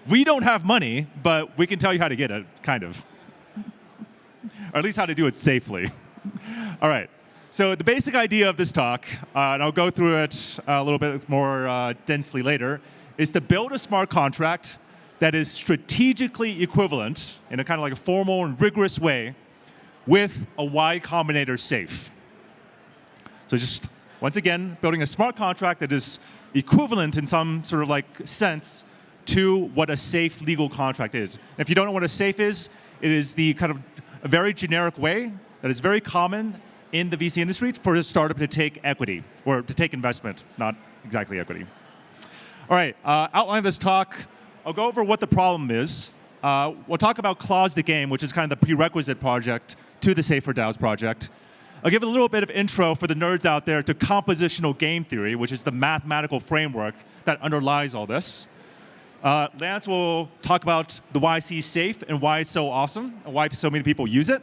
We don't have money, but we can tell you how to get it, kind of. Or at least how to do it safely. All right. So the basic idea of this talk, and I'll go through it a little bit more densely later, is to build a smart contract that is strategically equivalent in a kind of like a formal and rigorous way with a Y Combinator safe. So just, once again, building a smart contract that is equivalent in some sort of like sense to what a safe legal contract is. And if you don't know what a safe is, it is the kind of a very generic way that is very common in the VC industry for a startup to take equity, or to take investment, not exactly equity. All right, outline of this talk, I'll go over what the problem is. We'll talk about Close the Game, which is kind of the prerequisite project to the Safer DAOs project. I'll give a little bit of intro for the nerds out there to compositional game theory, which is the mathematical framework that underlies all this. Lance will talk about the YC safe and why it's so awesome and why so many people use it.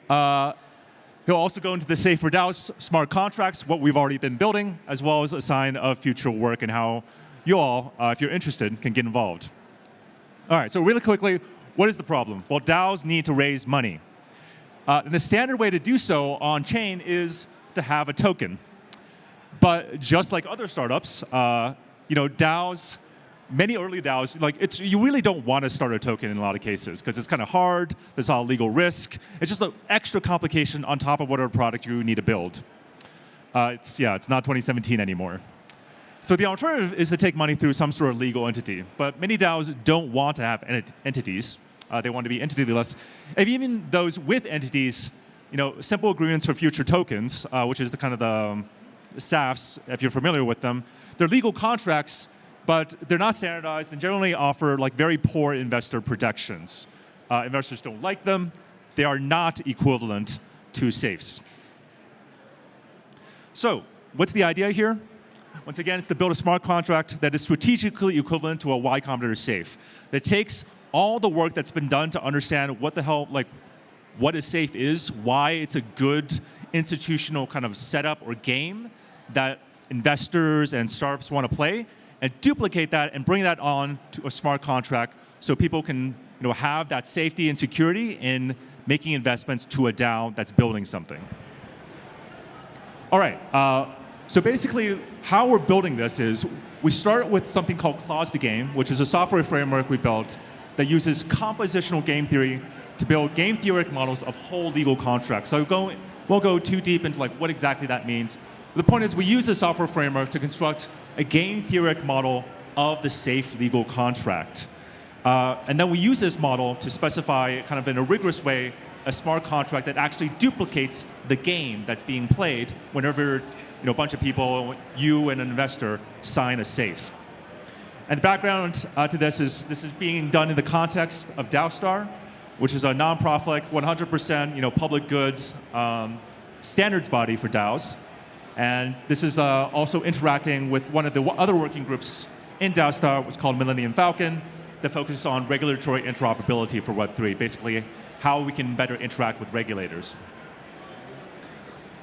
He'll also go into the Safer DAOs smart contracts, what we've already been building, as well as a sign of future work and how you all, if you're interested, can get involved. All right, so really quickly, what is the problem? Well, DAOs need to raise money. And the standard way to do so on-chain is to have a token. But just like other startups, DAOs, many early DAOs, you really don't want to start a token in a lot of cases because it's kind of hard. There's all legal risk. It's just an extra complication on top of whatever product you need to build. It's not 2017 anymore. So the alternative is to take money through some sort of legal entity. But many DAOs don't want to have entities. They want to be entity-less. And even those with entities, simple agreements for future tokens, which is the kind of the SAFTs, if you're familiar with them, they're legal contracts, but they're not standardized and generally offer very poor investor protections. Investors don't like them. They are not equivalent to safes. So what's the idea here? Once again, it's to build a smart contract that is strategically equivalent to a Y Combinator safe that takes all the work that's been done to understand what the hell, what a safe is, why it's a good institutional kind of setup or game that investors and startups want to play, and duplicate that and bring that on to a smart contract so people can have that safety and security in making investments to a DAO that's building something. All right, so basically how we're building this is we start with something called Close the Game, which is a software framework we built that uses compositional game theory to build game theoretic models of whole legal contracts. So we'll go too deep into what exactly that means. The point is we use the software framework to construct a game theoretic model of the safe legal contract. And then we use this model to specify kind of in a rigorous way a smart contract that actually duplicates the game that's being played whenever a bunch of people, you and an investor, sign a safe. And the background to this is being done in the context of Dowstar, which is a nonprofit, 100% public good standards body for DAOs. And this is also interacting with one of the other working groups in Dowstar, which is called Millennium Falcon, that focuses on regulatory interoperability for Web3, basically how we can better interact with regulators.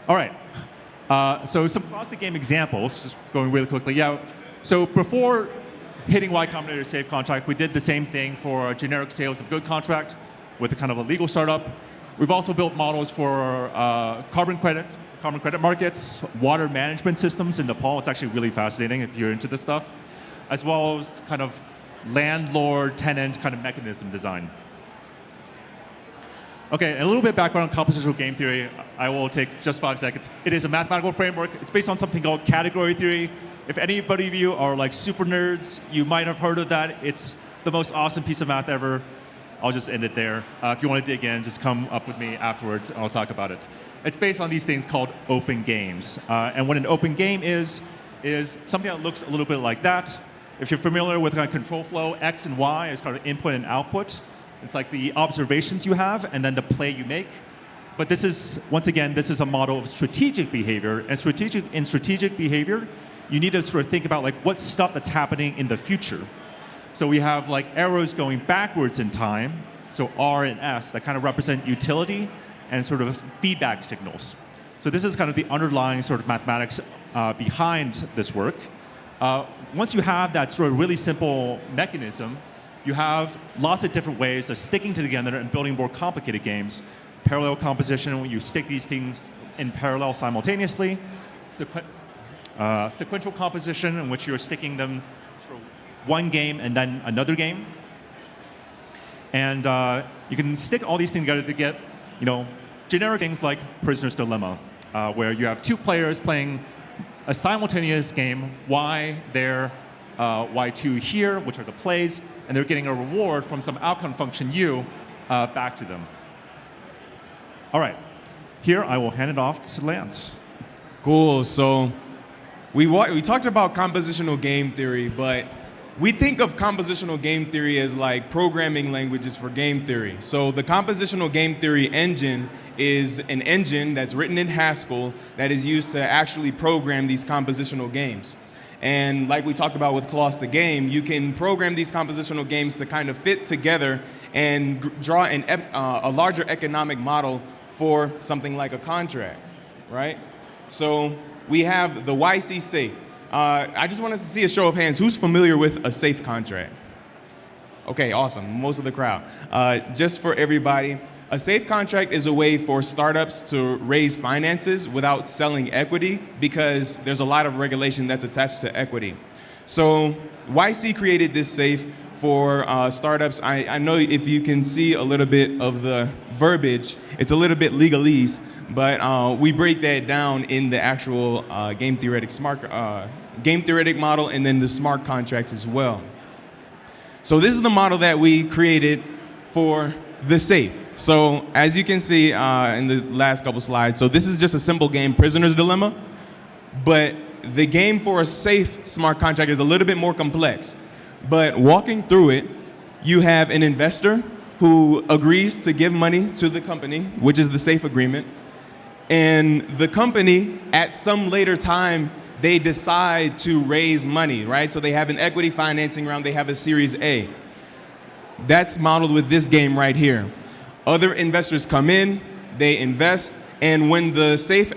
All right, so some Close the Game examples, just going really quickly. Yeah, so before hitting Y Combinator safe contract, we did the same thing for a generic sales of good contract with a kind of a legal startup. We've also built models for carbon credits, carbon credit markets, water management systems in Nepal. It's actually really fascinating if you're into this stuff, as well as kind of landlord-tenant kind of mechanism design. Okay, a little bit background on compositional game theory. I will take just 5 seconds. It is a mathematical framework. It's based on something called category theory. If anybody of you are super nerds, you might have heard of that. It's the most awesome piece of math ever. I'll just end it there. If you want to dig in, just come up with me afterwards and I'll talk about it. It's based on these things called open games. And what an open game is something that looks a little bit like that. If you're familiar with kind of control flow, X and Y is kind of input and output. It's like the observations you have and then the play you make. But this is, once again, this is a model of strategic behavior. And in strategic behavior, you need to sort of think about what stuff that's happening in the future. So we have arrows going backwards in time, so R and S, that kind of represent utility and sort of feedback signals. So this is kind of the underlying sort of mathematics behind this work. Once you have that sort of really simple mechanism, you have lots of different ways of sticking together and building more complicated games. Parallel composition, when you stick these things in parallel simultaneously. Sequential composition, in which you're sticking them sort of one game and then another game. And you can stick all these things together to get, generic things like Prisoner's Dilemma, where you have two players playing a simultaneous game, Y there, Y2 here, which are the plays, and they're getting a reward from some outcome function U back to them. All right, here I will hand it off to Lance. Cool. So we talked about compositional game theory, but we think of compositional game theory as like programming languages for game theory. So the compositional game theory engine is an engine that's written in Haskell that is used to actually program these compositional games. And like we talked about with Clause to Game, you can program these compositional games to kind of fit together and draw a larger economic model for something like a contract, right? So we have the YC safe. I just wanted to see a show of hands. Who's familiar with a safe contract? Okay, awesome. Most of the crowd. Just for everybody, a safe contract is a way for startups to raise finances without selling equity because there's a lot of regulation that's attached to equity. So YC created this safe for startups. I know if you can see a little bit of the verbiage, it's a little bit legalese, but we break that down in the actual game theoretic model and then the smart contracts as well. So this is the model that we created for the safe. So as you can see in the last couple slides, so this is just a simple game, Prisoner's Dilemma, but the game for a safe smart contract is a little bit more complex. But walking through it, you have an investor who agrees to give money to the company, which is the safe agreement. And the company, at some later time, they decide to raise money, right? So they have an equity financing round, they have a Series A. That's modeled with this game right here. Other investors come in, they invest, and when the safe,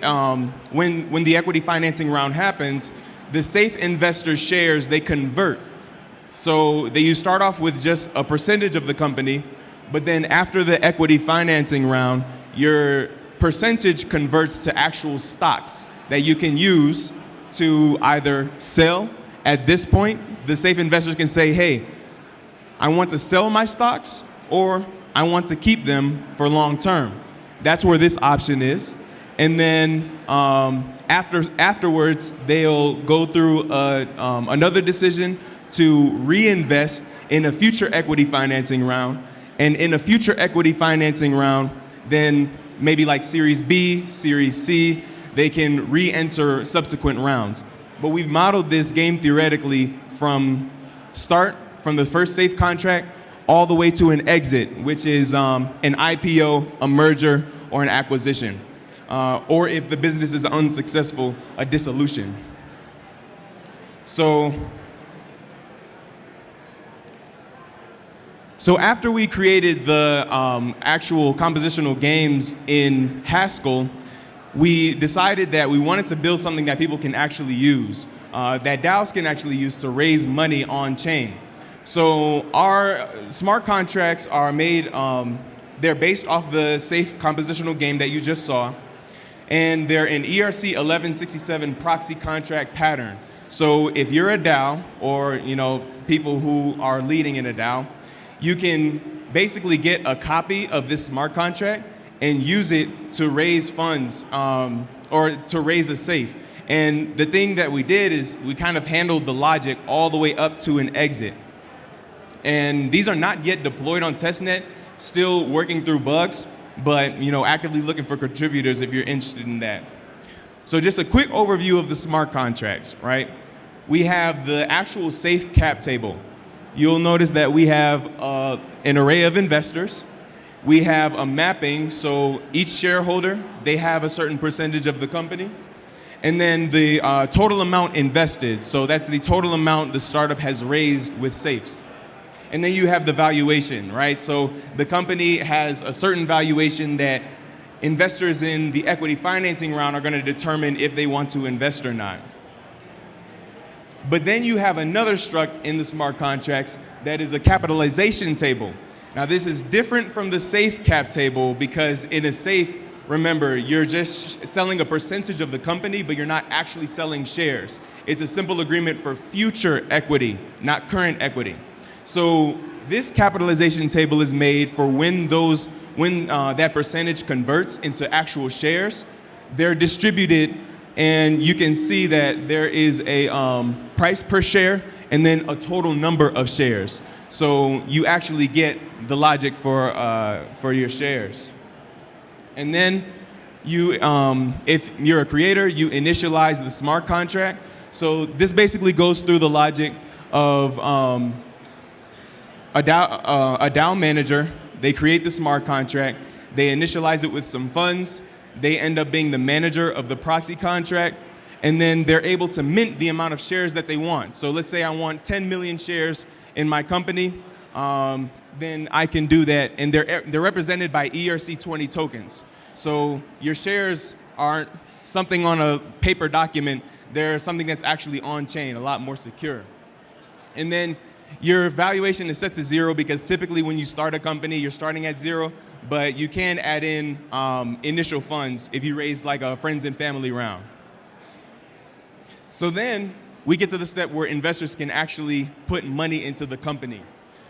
when the equity financing round happens, the safe investor shares, they convert. So you start off with just a percentage of the company, but then after the equity financing round, your percentage converts to actual stocks that you can use to either sell. At this point, the safe investors can say, hey, I want to sell my stocks or I want to keep them for long term. That's where this option is. And then afterwards, they'll go through another decision to reinvest in a future equity financing round. And in a future equity financing round, then maybe like Series B, Series C, they can re-enter subsequent rounds. But we've modeled this game theoretically from the first safe contract, all the way to an exit, which is an IPO, a merger, or an acquisition. Or if the business is unsuccessful, a dissolution. So after we created the actual compositional games in Haskell, we decided that we wanted to build something that people can actually use, that DAOs can actually use to raise money on chain. So our smart contracts are made, they're based off the safe compositional game that you just saw, and they're an ERC 1167 proxy contract pattern. So if you're a DAO, or people who are leading in a DAO, you can basically get a copy of this smart contract and use it to raise funds or to raise a safe. And the thing that we did is we kind of handled the logic all the way up to an exit. And these are not yet deployed on testnet, still working through bugs, but actively looking for contributors if you're interested in that. So just a quick overview of the smart contracts, right? We have the actual safe cap table. You'll notice that we have an array of investors. We have a mapping, so each shareholder, they have a certain percentage of the company. And then the total amount invested, so that's the total amount the startup has raised with safes. And then you have the valuation, right? So the company has a certain valuation that investors in the equity financing round are going to determine if they want to invest or not. But then you have another struct in the smart contracts that is a capitalization table. Now this is different from the safe cap table because in a safe, remember, you're just selling a percentage of the company, but you're not actually selling shares. It's a simple agreement for future equity, not current equity. So this capitalization table is made for when that percentage converts into actual shares. They're distributed, and you can see that there is a price per share and then a total number of shares. So you actually get the logic for your shares. And then you, if you're a creator, you initialize the smart contract. So this basically goes through the logic of a DAO manager. They create the smart contract. They initialize it with some funds. They end up being the manager of the proxy contract. And then they're able to mint the amount of shares that they want. So let's say I want 10 million shares in my company. Then I can do that. And they're represented by ERC20 tokens. So your shares aren't something on a paper document. They're something that's actually on chain, a lot more secure. And then your valuation is set to 0 because typically when you start a company, you're starting at 0, but you can add in initial funds if you raise like a friends and family round. So then we get to the step where investors can actually put money into the company.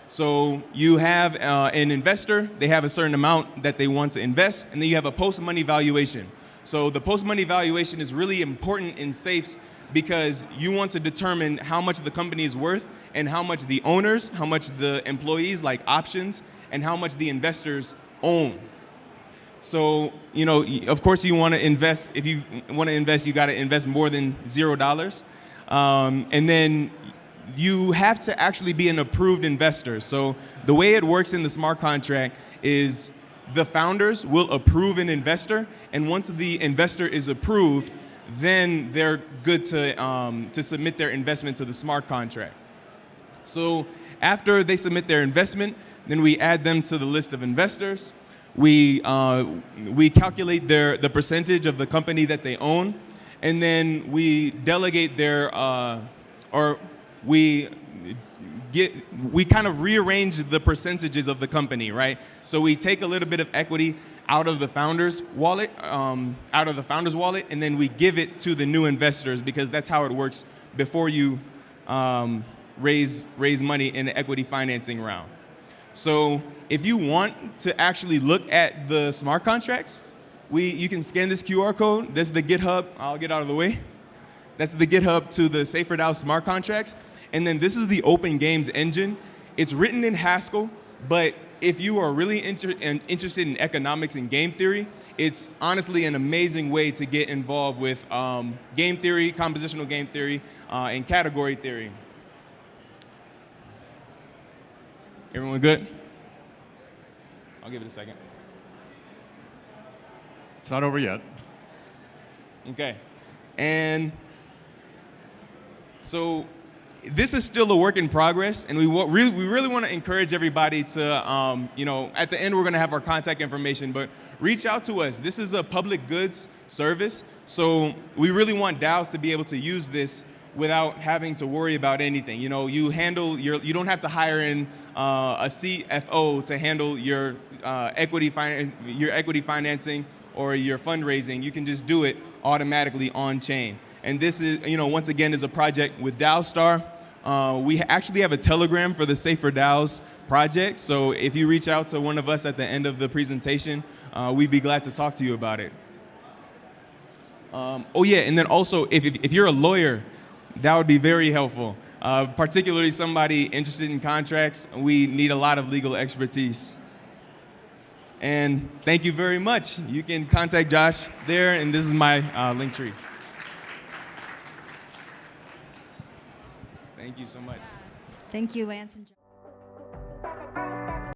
So you have an investor, they have a certain amount that they want to invest, and then you have a post-money valuation. So the post-money valuation is really important in safes because you want to determine how much the company is worth and how much the owners, how much the employees, like options, and how much the investors own. So, you know, of course you want to invest. If you want to invest, you got to invest more than $0. And then you have to actually be an approved investor. So the way it works in the smart contract is the founders will approve an investor, and once the investor is approved, then they're good to submit their investment to the smart contract. So after they submit their investment, then we add them to the list of investors. We calculate the percentage of the company that they own, and then we delegate we kind of rearrange the percentages of the company, right? So we take a little bit of equity out of the founder's wallet, and then we give it to the new investors because that's how it works before you raise money in an equity financing round. So if you want to actually look at the smart contracts, you can scan this QR code. That's the GitHub. I'll get out of the way. That's the GitHub to the Safer DAO smart contracts. And then this is the Open Games engine. It's written in Haskell, but if you are really interested in economics and game theory, it's honestly an amazing way to get involved with game theory, compositional game theory, and category theory. Everyone good? I'll give it a second. It's not over yet. Okay. And so this is still a work in progress, and we really want to encourage everybody to, you know, at the end we're going to have our contact information, but reach out to us. This is a public goods service, so we really want DAOs to be able to use this without having to worry about anything. You know, you don't have to hire in a CFO to handle your equity financing or your fundraising. You can just do it automatically on chain. And this is, you know, once again, is a project with Dowstar. We actually have a Telegram for the Safer DAOs project. So if you reach out to one of us at the end of the presentation, we'd be glad to talk to you about it. Oh yeah, and then also, if you're a lawyer, that would be very helpful. Particularly somebody interested in contracts, we need a lot of legal expertise. And thank you very much. You can contact Josh there, and this is my link tree. Thank you so much. Thank you, Lance and Josh.